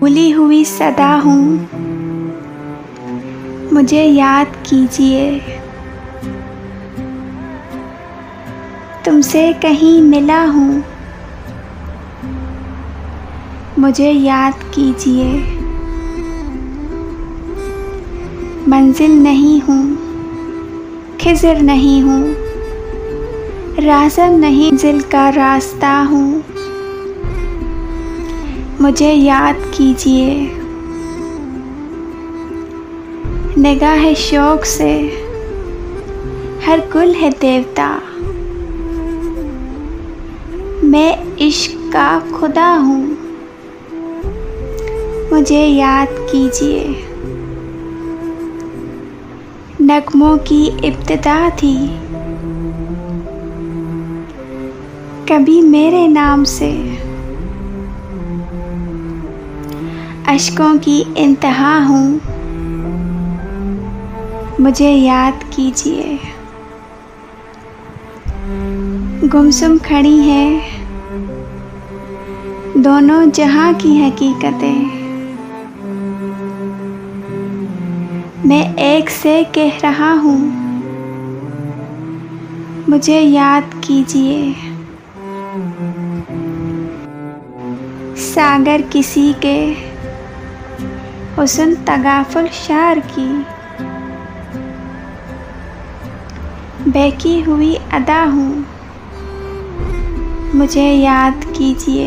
भूली हुई सदा हूँ, मुझे याद कीजिए। तुमसे कहीं मिला हूँ, मुझे याद कीजिए। मंजिल नहीं हूँ, खिज़र नहीं हूँ, राज़म नहीं, मंजिल का रास्ता हूँ, मुझे याद कीजिए। निगाह शौक़ से हर गुल है देवता, मैं इश्क का खुदा हूँ, मुझे याद कीजिए। नग़्मों की इब्तिदा थी कभी मेरे नाम से, अश्कों की इंतहा हूँ, मुझे याद कीजिए। गुमसुम खड़ी हैं दोनों जहां की हकीकतें, मैं एक से कह रहा हूँ, मुझे याद कीजिए। सागर किसी के हुस्न तगाफुल शार की, बहकी हुई अदा हूँ, मुझे याद कीजिए।